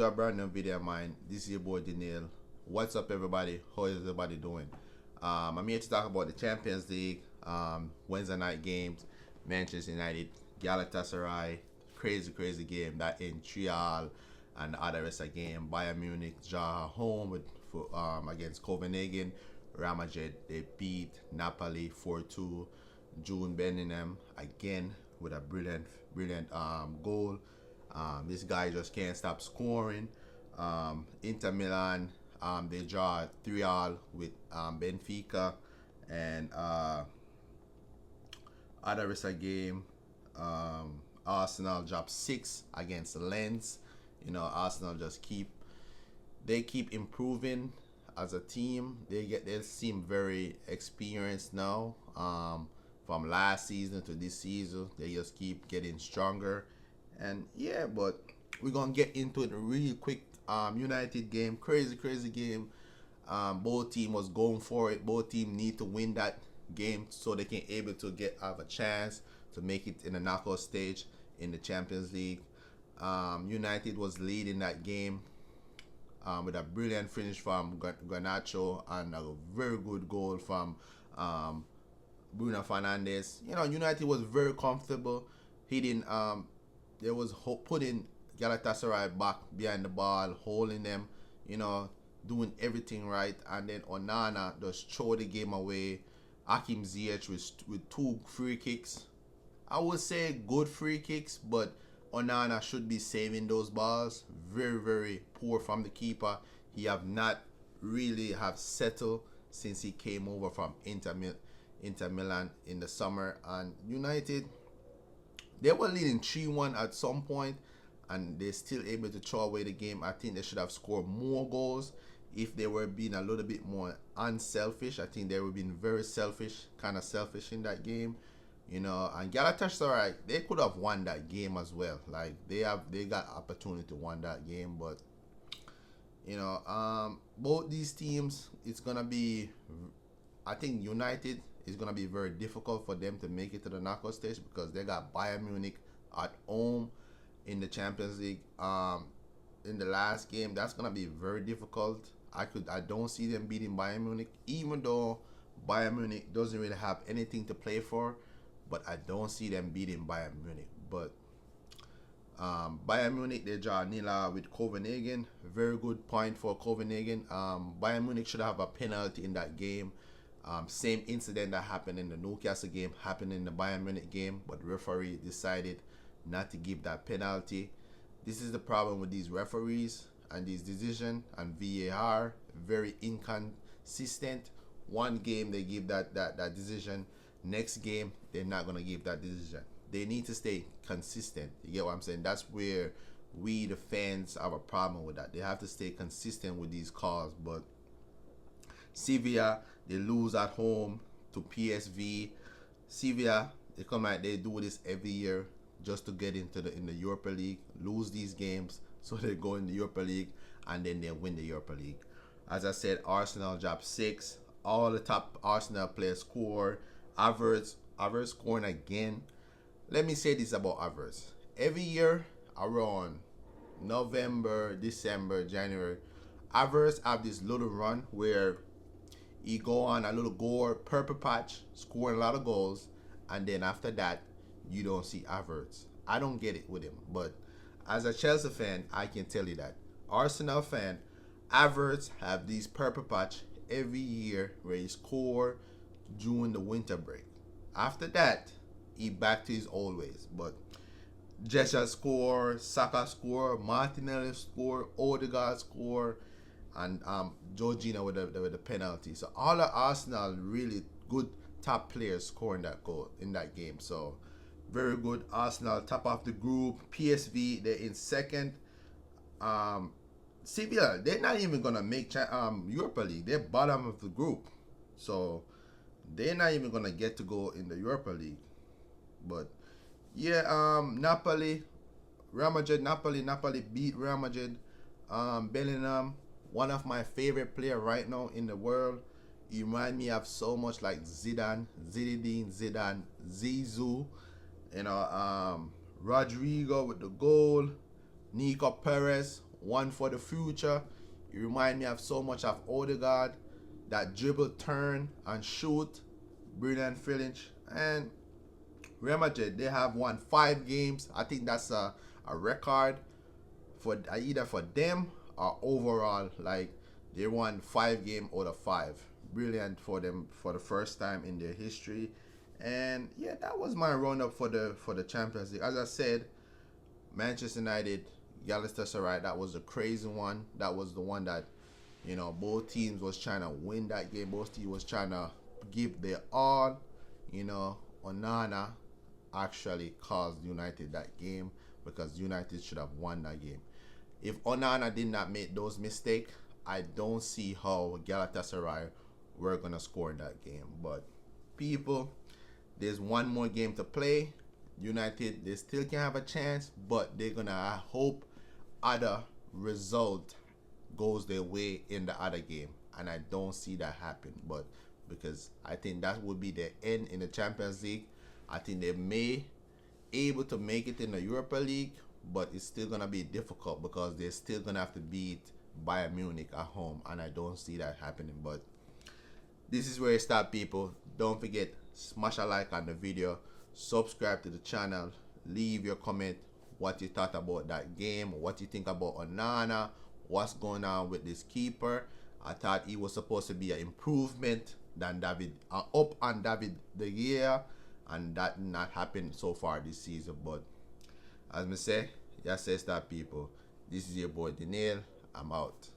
to a brand new video of mine. This is your boy Daniel. What's up, everybody? How is everybody doing? I'm here to talk about the Champions League, Wednesday night games, Manchester United, Galatasaray, crazy game that in Trial and the other rest of the game. Bayern Munich draw home against Copenhagen. Real Madrid, they beat Napoli 4-2. Jude Bellingham again with a brilliant goal. This guy just can't stop scoring. Inter Milan, they draw 3-3 with Benfica, and other rest of the game, Arsenal dropped 6 against Lens. You know, Arsenal just keep improving as a team. They seem very experienced now. From last season to this season, they just keep getting stronger. And yeah, but we're gonna get into it really quick. United game, crazy game. Both team was going for it. Both team need to win that game so they can able to have a chance to make it in the knockout stage in the Champions League. United was leading that game with a brilliant finish from Garnacho and a very good goal from Bruno Fernandes. You know, United was very comfortable. They was putting Galatasaray back behind the ball, holding them, you know, doing everything right. And then Onana just throw the game away. Hakim Ziyech with 2 free kicks. I would say good free kicks, but Onana should be saving those balls. Very poor from the keeper. He have not really have settled since he came over from Inter Milan in the summer. And United, they were leading 3-1 at some point, and they're still able to throw away the game. I think they should have scored more goals if they were being a little bit more unselfish. I think they were being very selfish, kind of selfish in that game. You know, and Galatasaray, they could have won that game as well. Like they got opportunity to win that game, but you know, both these teams, it's gonna be, I think United is gonna be very difficult for them to make it to the knockout stage because they got Bayern Munich at home in the Champions League. In the last game, that's gonna be very difficult. I don't see them beating Bayern Munich, even though Bayern Munich doesn't really have anything to play for. But I don't see them beating Bayern Munich. But Bayern Munich, they draw 0 with Copenhagen. Very good point for Copenhagen. Bayern Munich should have a penalty in that game. Same incident that happened in the Newcastle game happened in the Bayern Munich game, but the referee decided not to give that penalty. This is the problem with these referees and these decisions and VAR. Very inconsistent. One game they give that decision. Next game, they're not going to give that decision. They need to stay consistent. You get what I'm saying? That's where we, the fans, have a problem with that. They have to stay consistent with these calls. But Sevilla, they lose at home to PSV. Sevilla, they come like they do this every year just to get into in the Europa League. Lose these games so they go in the Europa League and then they win the Europa League. As I said, Arsenal dropped 6. All the top Arsenal players scored. Havertz scoring again. Let me say this about Havertz. Every year around November, December, January, Havertz have this little run where he go on a little goal, purple patch, scoring a lot of goals, and then after that, you don't see Havertz. I don't get it with him, but as a Chelsea fan, I can tell you that. Arsenal fan, Havertz have these purple patch every year where he score during the winter break. After that, he back to his old ways. But Jesha score, Saka score, Martinelli score, Odegaard score, and Jorginho with the penalty. So all the Arsenal really good top players scoring that goal in that game. So very good. Arsenal top of the group. PSV, they're in second. Sevilla, they're not even gonna make Europa League. They're bottom of the group. So they're not even gonna get to go in the Europa League. But yeah, Napoli beat Real Madrid. Bellingham, one of my favorite player right now in the world. He remind me of so much like Zidane, Zizou. You know, Rodrigo with the goal. Nico Perez, one for the future. It remind me of so much of Odegaard, that dribble, turn, and shoot. Brilliant finish. And Real Madrid, they have won 5 games. I think that's a record for either for them or overall. Like, they won 5 games out of 5. Brilliant for them for the first time in their history. And yeah, that was my roundup for the Champions League. As I said, Manchester United, Galatasaray, that was a crazy one. That was the one that, both teams was trying to win that game. Both teams was trying to give their all. Onana actually caused United that game because United should have won that game. If Onana did not make those mistakes, I don't see how Galatasaray were going to score that game. But people, there's one more game to play. United, they still can have a chance, but they're going to hope other result goes their way in the other game. And I don't see that happen. But because I think that would be the end in the Champions League. I think they may able to make it in the Europa League, but it's still going to be difficult because they're still going to have to beat Bayern Munich at home. And I don't see that happening. But this is where it starts, people. Don't forget, smash a like on the video, subscribe to the channel, leave your comment what you thought about that game, what you think about Onana, what's going on with this keeper. I thought he was supposed to be an improvement than David, up on David De Gea, and that not happened so far this season. But as I say, yes, says that, people. This is your boy Daniel. I'm out.